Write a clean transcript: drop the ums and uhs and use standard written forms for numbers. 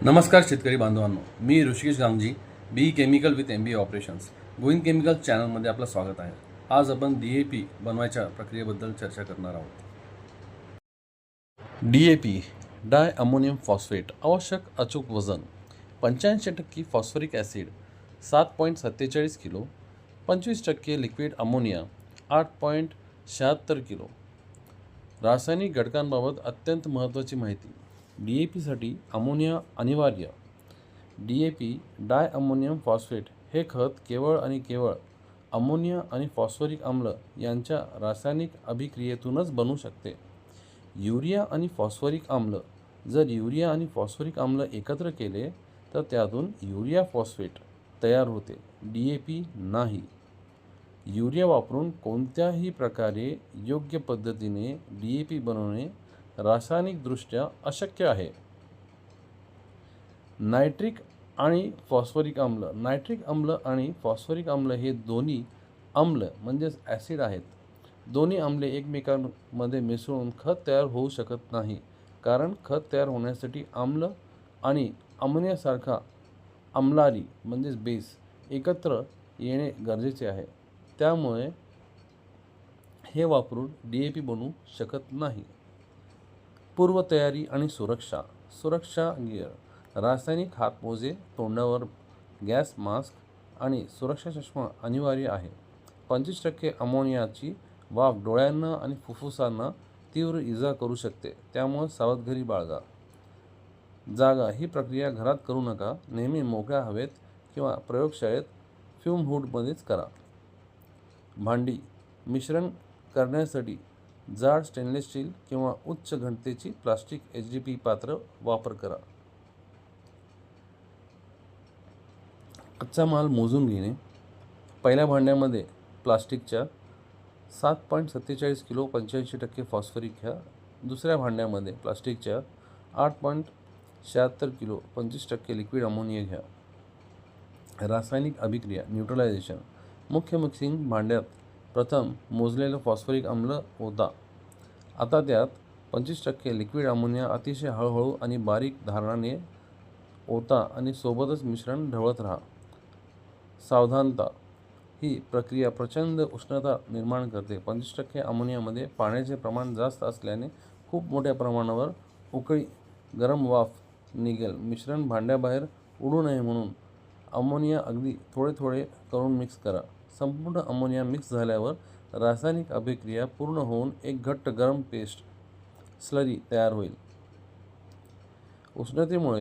नमस्कार शेतकरी बांधवांनो, मी Rishikesh Gangji, B chemical with MBA operations Govind chemical चॅनलमध्ये आपलं स्वागत आहे. आज आपण DAP बनवायच्या प्रक्रियेबद्दल चर्चा करणार आहोत. DAP डाय अमोनियम फॉस्फेट आवश्यक अचूक वजन 85% phosphoric acid 7.47 kilo, 25% liquid ammonia 8.76 kilo. रासायनिक घटकांबाबत अत्यंत महत्त्वाची माहिती. DAPसाठी अमोनिया अनिवार्य. DAP डाय अमोनियम फॉस्फेट हे खत केवळ आणि केवळ अमोनिया आणि फॉस्फरिक आम्ल यांच्या रासायनिक अभिक्रियेतूनच बनू शकते. युरिया आणि फॉस्फरिक आम्ल जर युरिया आणि फॉस्फरिक आम्ल एकत्र केले तर त्यातून युरिया फॉस्फेट तयार होते, DAP नाही. युरिया वापरून कोणत्याही प्रकारे योग्य पद्धतीने DAP बनवणे रासायनिकदृष्ट्या अशक्य आहे. नायट्रिक आम्ल आणि फॉस्फरिक आम्ल हे दोन्ही आम्ल म्हणजेच ॲसिड आहेत. दोन्ही आम्ले एकमेकांमध्ये मिसळून खत तयार होऊ शकत नाही, कारण खत तयार होण्यासाठी आम्ल आणि अमोनियासारखा आम्लारी म्हणजेच बेस एकत्र येणे गरजेचे आहे. त्यामुळे हे वापरून DAP बनवू शकत नाही. पूर्वतयारी आणि सुरक्षा गिअर, रासायनिक हातमोजे, तोंडावर गॅस मास्क आणि सुरक्षा चष्मा अनिवार्य आहे. 25% अमोनियाची वाफ डोळ्यांना आणि फुफ्फुसांना तीव्र इजा करू शकते, त्यामुळे सावधगिरी बाळगा. जागा ही प्रक्रिया घरात करू नका, नेहमी मोकळ्या हवेत किंवा प्रयोगशाळेत फ्यूम हुडमध्येच करा. भांडी मिश्रण करण्यासाठी जाड स्टेनलेस स्टील किंवा उच्च घनतेची प्लास्टिक HDPE पात्र वापर करा. कच्चा माल मोजून घेणे. पहिल्या भांड्यामध्ये प्लास्टिकच्या 7.47 किलो 85% फॉस्फरिक घ्या. दुसऱ्या भांड्यामध्ये प्लास्टिकच्या 8.76 किलो 25% लिक्विड अमोनिया घ्या. रासायनिक अभिक्रिया न्यूट्रलायझेशन. मुख्य मिक्सिंग भांड्यात प्रथम मोजलेलं फॉस्फरिक आम्ल ओता. आता त्यात 25% लिक्विड अमोनिया अतिशय हळूहळू आणि बारीक धाराने ओता आणि सोबतच मिश्रण ढवळत राहा. सावधानता, ही प्रक्रिया प्रचंड उष्णता निर्माण करते. 25% अमोनियामध्ये पाण्याचे प्रमाण जास्त असल्याने खूप मोठ्या प्रमाणावर उकळी गरम वाफ निघेल. मिश्रण भांड्याबाहेर उडू नये म्हणून अमोनिया अगदी थोडे थोडे करून मिक्स करा. संपूर्ण अमोनिया मिक्स झाल्यावर रासायनिक अभिक्रिया पूर्ण होऊन एक घट्ट गरम पेस्ट स्लरी तयार होईल. उष्णतेमुळे